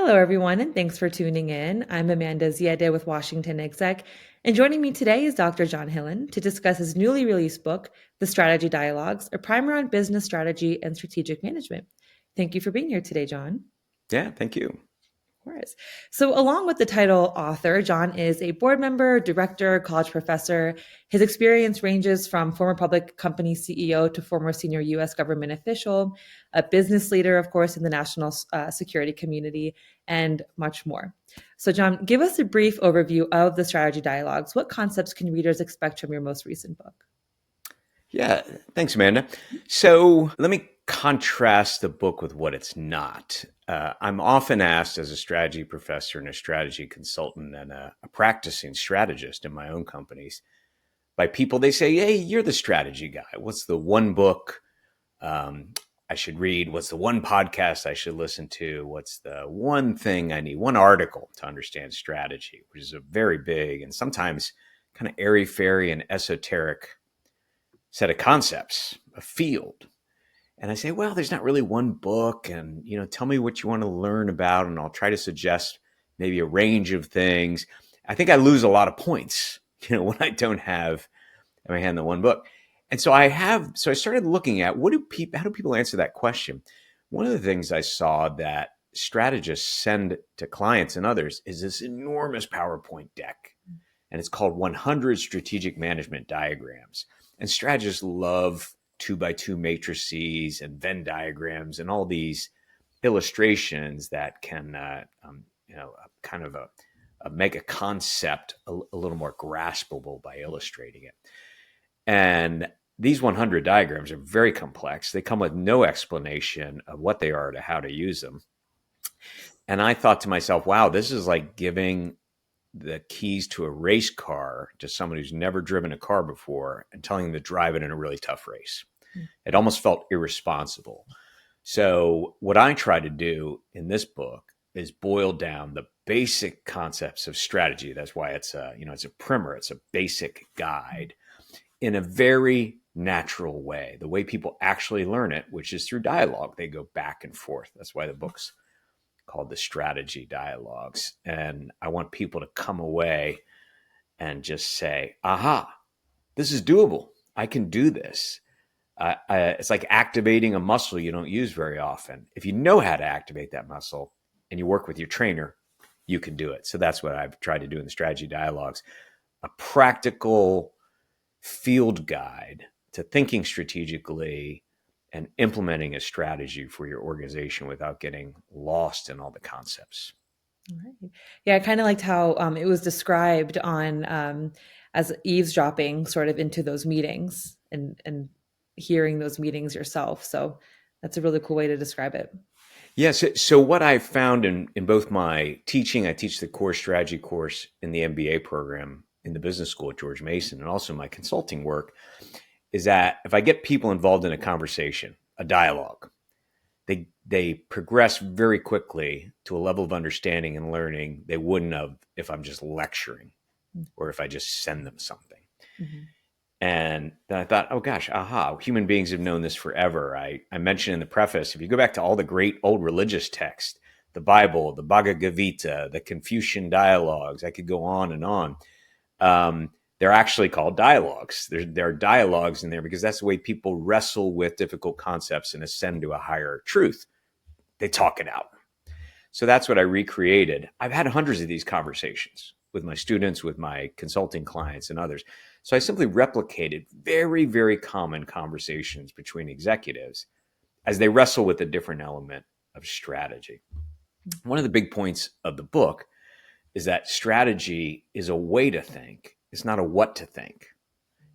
Hello, everyone, and thanks for tuning in. I'm Amanda Ziadeh with WashingtonExec, and joining me today is Dr. John Hillen to discuss his newly released book, The Strategy Dialogues, a primer on business strategy and strategic management. Thank you for being here today, John. Yeah, thank you. Of course. So, along with the title author, John is a board member, director, college professor. His experience ranges from former public company CEO to former senior U.S. government official, a business leader, of course, in the national security community, and much more. So, John, give us a brief overview of the strategy dialogues. What concepts can readers expect from your most recent book? Yeah, thanks, Amanda. So let me contrast the book with what it's not. I'm often asked as a strategy professor and a strategy consultant and a practicing strategist in my own companies by people, they say, hey, you're the strategy guy. What's the one book I should read? What's the one podcast I should listen to? What's the one thing I need? One article to understand strategy, which is a very big and sometimes kind of airy-fairy and esoteric set of concepts, a field. And I say, well, there's not really one book, and tell me what you want to learn about, and I'll try to suggest maybe a range of things. I think I lose a lot of points, when I don't have in my hand the one book. And so I started looking at how do people answer that question? One of the things I saw that strategists send to clients and others is this enormous PowerPoint deck, and it's called 100 Strategic Management Diagrams. And strategists love 2x2 matrices and Venn diagrams and all these illustrations that can, kind of make a concept a little more graspable by illustrating it. And these 100 diagrams are very complex. They come with no explanation of what they are to how to use them. And I thought to myself, wow, this is like giving the keys to a race car to someone who's never driven a car before and telling them to drive it in a really tough race. It almost felt irresponsible. So what I try to do in this book is boil down the basic concepts of strategy. That's why it's a primer. It's a basic guide in a very natural way, the way people actually learn it, which is through dialogue. They go back and forth. That's why the book's called The Strategy Dialogues. And I want people to come away and just say, aha, this is doable. I can do this. It's like activating a muscle you don't use very often. If you know how to activate that muscle and you work with your trainer, you can do it. So that's what I've tried to do in the Strategy Dialogues, a practical field guide to thinking strategically and implementing a strategy for your organization without getting lost in all the concepts. Right. Yeah, I kind of liked how it was described on as eavesdropping sort of into those meetings and hearing those meetings yourself. So that's a really cool way to describe it. Yes. So what I found in both my teaching, I teach the core strategy course in the MBA program in the business school at George Mason, and also my consulting work, is that if I get people involved in a conversation, a dialogue, they progress very quickly to a level of understanding and learning they wouldn't have if I'm just lecturing or if I just send them something. Mm-hmm. And then I thought, oh gosh, aha, human beings have known this forever. I mentioned in the preface, if you go back to all the great old religious texts, the Bible, the Bhagavad Gita, the Confucian dialogues, I could go on and on. They're actually called dialogues. There are dialogues in there because that's the way people wrestle with difficult concepts and ascend to a higher truth. They talk it out. So that's what I recreated. I've had hundreds of these conversations with my students, with my consulting clients and others. So I simply replicated very, very common conversations between executives as they wrestle with a different element of strategy. One of the big points of the book is that strategy is a way to think. It's not a what to think.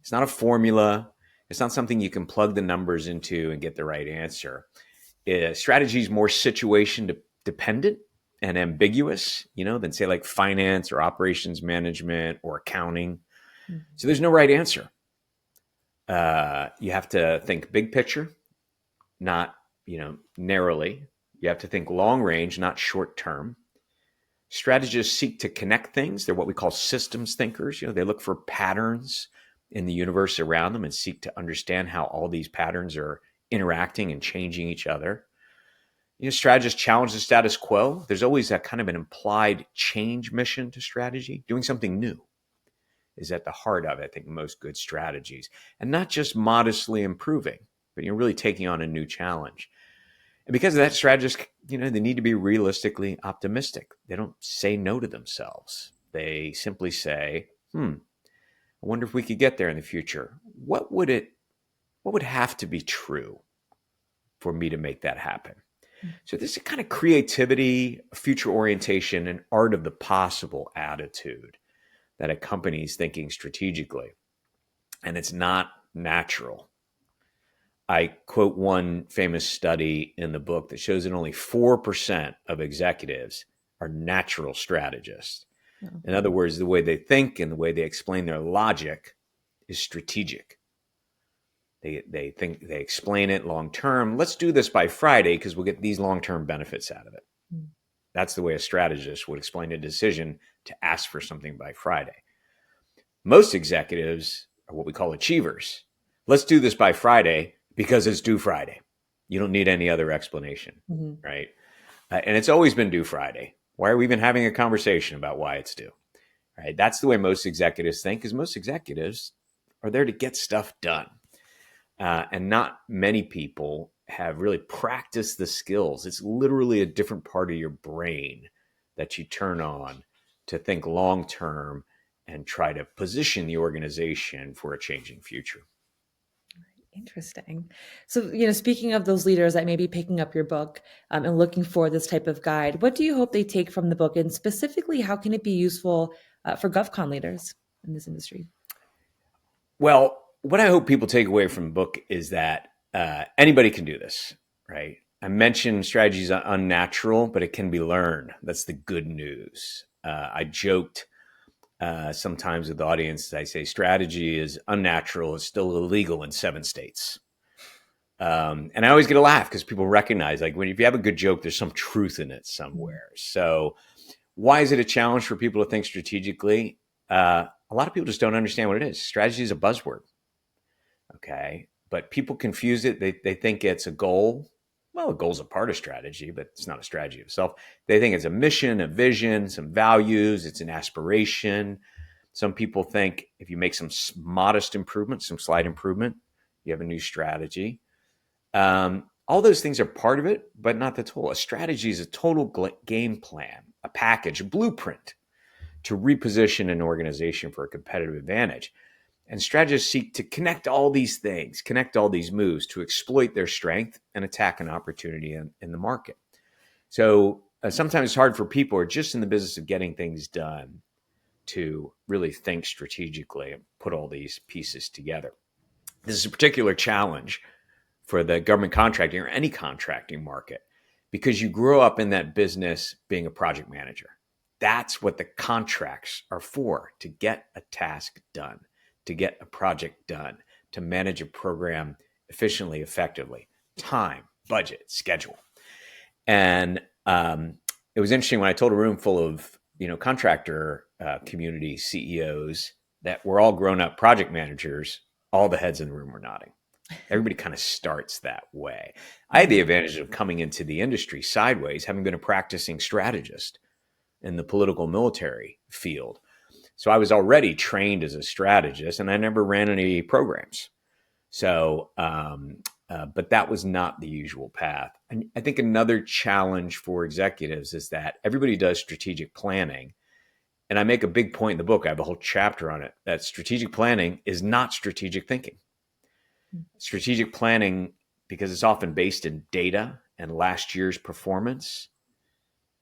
It's not a formula. It's not something you can plug the numbers into and get the right answer. Strategy is more situation dependent and ambiguous, than say like finance or operations management or accounting. Mm-hmm. So there's no right answer. You have to think big picture, not, narrowly. You have to think long range, not short term. Strategists seek to connect things. They're what we call systems thinkers. They look for patterns in the universe around them and seek to understand how all these patterns are interacting and changing each other. Strategists challenge the status quo. There's always that kind of an implied change mission to strategy. Doing something new is at the heart of, I think, most good strategies. And not just modestly improving, but you're really taking on a new challenge. And because of that, strategists, they need to be realistically optimistic. They don't say no to themselves. They simply say, I wonder if we could get there in the future. What would have to be true for me to make that happen? So this is kind of creativity, future orientation, and art of the possible attitude that accompanies thinking strategically. And it's not natural. I quote one famous study in the book that shows that only 4% of executives are natural strategists. In other words, the way they think and the way they explain their logic is strategic. They think, they explain it long term. Let's do this by Friday because we'll get these long-term benefits out of it. That's the way a strategist would explain a decision to ask for something by Friday. Most executives are what we call achievers. Let's do this by Friday because it's due Friday. You don't need any other explanation, right? And it's always been due Friday. Why are we even having a conversation about why it's due? Right? That's the way most executives think, because most executives are there to get stuff done. And not many people have really practiced the skills. It's literally a different part of your brain that you turn on to think long term and try to position the organization for a changing future. Interesting. So, speaking of those leaders that may be picking up your book and looking for this type of guide, what do you hope they take from the book? And specifically, how can it be useful for GovCon leaders in this industry? Well, what I hope people take away from the book is that anybody can do this, right? I mentioned strategy is unnatural, but it can be learned. That's the good news. I joked sometimes with the audience, I say strategy is unnatural. It's still illegal in 7 states. And I always get a laugh because people recognize, like, if you have a good joke, there's some truth in it somewhere. So why is it a challenge for people to think strategically? A lot of people just don't understand what it is. Strategy is a buzzword. Okay. But people confuse it. They think it's a goal. Well, a goal's a part of strategy, but it's not a strategy itself. They think it's a mission, a vision, some values. It's an aspiration. Some people think if you make some modest improvement, some slight improvement, you have a new strategy. All those things are part of it, but not the total. A strategy is a total game plan, a package, a blueprint to reposition an organization for a competitive advantage. And strategists seek to connect all these things, connect all these moves to exploit their strength and attack an opportunity in the market. So sometimes it's hard for people who are just in the business of getting things done to really think strategically and put all these pieces together. This is a particular challenge for the government contracting or any contracting market because you grow up in that business being a project manager. That's what the contracts are for, to get a task done, to get a project done, to manage a program efficiently, effectively, time, budget, schedule. And it was interesting when I told a room full of contractor community CEOs that were all grown up project managers, all the heads in the room were nodding. Everybody kind of starts that way. I had the advantage of coming into the industry sideways, having been a practicing strategist in the political military field. So I was already trained as a strategist, and I never ran any programs. So, but that was not the usual path. And I think another challenge for executives is that everybody does strategic planning. And I make a big point in the book, I have a whole chapter on it, that strategic planning is not strategic thinking. Strategic planning, because it's often based in data and last year's performance,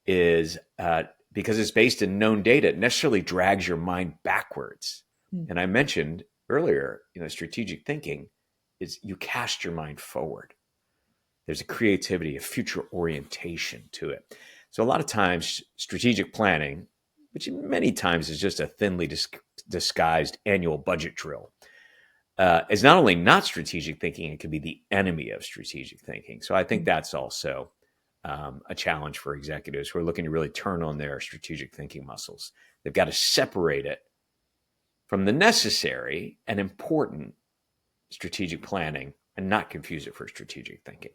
is because it's based in known data, it necessarily drags your mind backwards. And I mentioned earlier, strategic thinking is you cast your mind forward. There's a creativity, a future orientation to it. So a lot of times strategic planning, which many times is just a thinly disguised annual budget drill, is not only not strategic thinking, it can be the enemy of strategic thinking. So I think that's also a challenge for executives who are looking to really turn on their strategic thinking muscles. They've got to separate it from the necessary and important strategic planning and not confuse it for strategic thinking.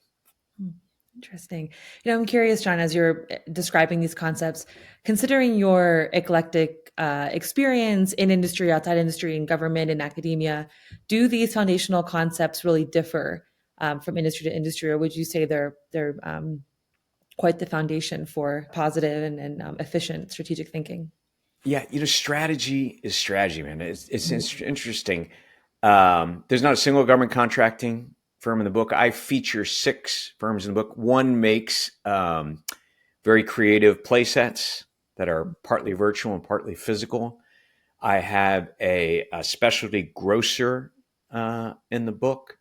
Interesting. I'm curious, John, as you're describing these concepts, considering your eclectic experience in industry, outside industry, in government, and academia, do these foundational concepts really differ from industry to industry, or would you say they're quite the foundation for positive and efficient strategic thinking? Yeah, strategy is strategy, man. It's Mhm. interesting. There's not a single government contracting firm in the book. I feature 6 firms in the book. One makes very creative play sets that are partly virtual and partly physical. I have a specialty grocer in the book.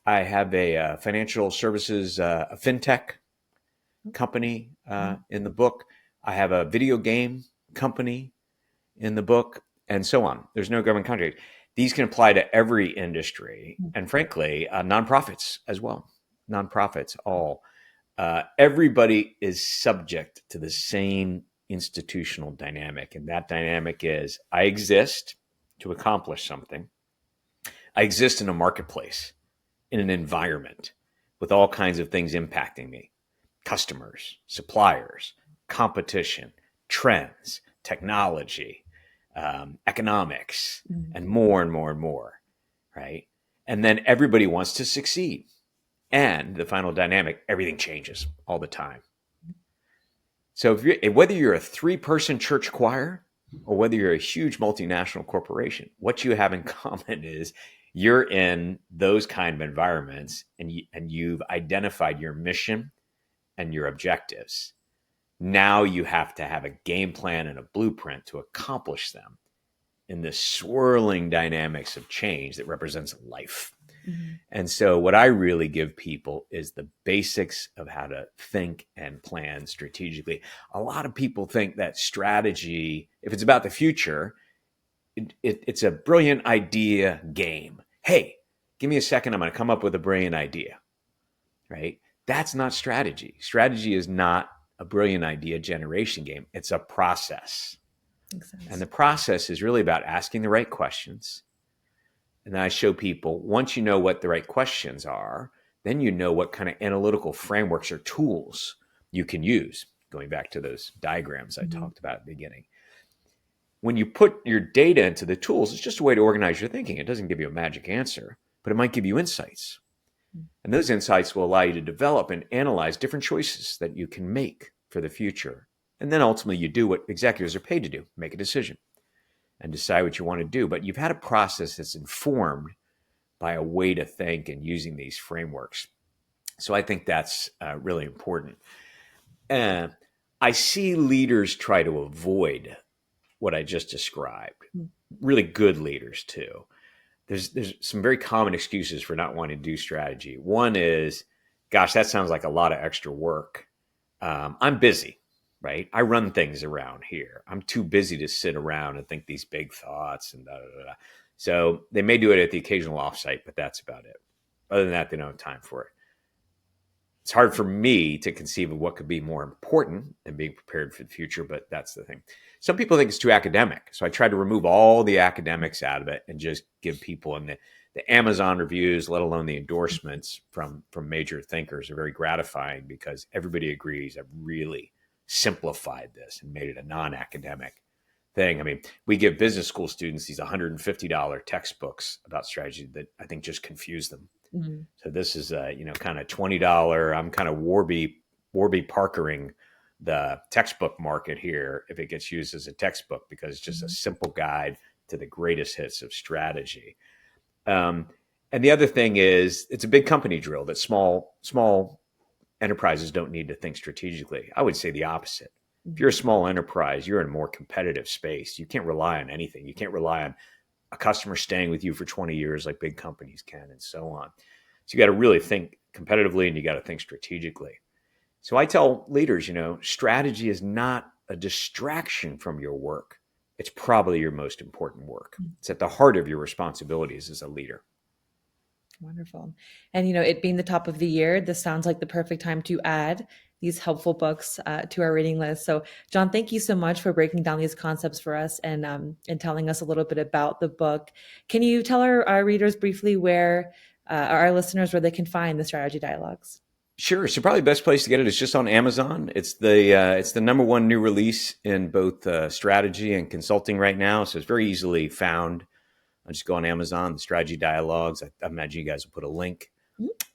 I have a financial services, a fintech company in the book. I have a video game company in the book, and so on. There's no government contract. These can apply to every industry, and frankly, nonprofits as well. Nonprofits, all. Everybody is subject to the same institutional dynamic, and that dynamic is I exist to accomplish something. I exist in a marketplace, in an environment with all kinds of things impacting me: customers, suppliers, competition, trends, technology, economics, Mhm. and more and more and more, right? And then everybody wants to succeed. And the final dynamic, everything changes all the time. So whether you're a 3-person church choir or whether you're a huge multinational corporation, what you have in common is you're in those kind of environments, and you've identified your mission and your objectives. Now you have to have a game plan and a blueprint to accomplish them in the swirling dynamics of change that represents life. Mhm. And so, what I really give people is the basics of how to think and plan strategically. A lot of people think that strategy, if it's about the future, it's a brilliant idea game. Hey, give me a second. I'm going to come up with a brilliant idea, right? That's not strategy. Strategy is not a brilliant idea generation game, it's a process. Makes And sense. the process is really about asking the right questions. And then I show people once you know what the right questions are, then you know what kind of analytical frameworks or tools you can use. Going back to those diagrams I Mhm. talked about at the beginning. When you put your data into the tools, it's just a way to organize your thinking. It doesn't give you a magic answer, but it might give you insights. And those insights will allow you to develop and analyze different choices that you can make for the future. And then ultimately, you do what executives are paid to do: make a decision and decide what you want to do. But you've had a process that's informed by a way to think and using these frameworks. So I think that's really important. Uh, I see leaders try to avoid what I just described. Mhm. Really good leaders too. There's some very common excuses for not wanting to do strategy. One is, gosh, that sounds like a lot of extra work. I'm busy, right? I run things around here. I'm too busy to sit around and think these big thoughts and da da da. So they may do it at the occasional offsite, but that's about it. Other than that, they don't have time for it. It's hard for me to conceive of what could be more important than being prepared for the future, but that's the thing. Some people think it's too academic. So I try to remove all the academics out of it and just give people in the Amazon reviews, let alone the endorsements from major thinkers, are very gratifying because everybody agrees I've really simplified this and made it a non-academic thing. I mean, we give business school students these $150 textbooks about strategy that I think just confuse them. Mhm. So this is kind of $20. I'm kind of Warby Parkering the textbook market here if it gets used as a textbook because it's just a Mhm. simple guide to the greatest hits of strategy. Um, and the other thing is it's a big company drill that small enterprises don't need to think strategically. I would say the opposite. If you're a Mhm. small enterprise, you're in a more competitive space. You can't rely on anything. You can't rely on a customer staying with you for 20 years like big companies can, and so on. So you got to really think competitively and you got to think strategically. So I tell leaders, strategy is not a distraction from your work. It's probably your most important work. It's at the heart of your responsibilities as a leader. Wonderful. And it being the top of the year, this sounds like the perfect time to add these helpful books to our reading list. So, John, thank you so much for breaking down these concepts for us and telling us a little bit about the book. Can you tell our readers briefly where our listeners where they can find the strategy dialogues? Sure. So probably the best place to get it is just on Amazon. It's the number one new release in both strategy and consulting right now. So it's very easily found. I just go on Amazon, the strategy dialogues. I imagine you guys will put a link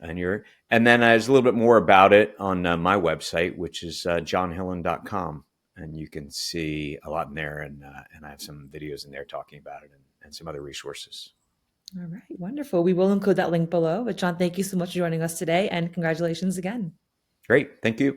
on your. And then there's a little bit more about it on my website, which is johnhillen.com. And you can see a lot in there. And I have some videos in there talking about it and some other resources. All right, wonderful. We will include that link below. But John, thank you so much for joining us today and congratulations again. Great. Thank you.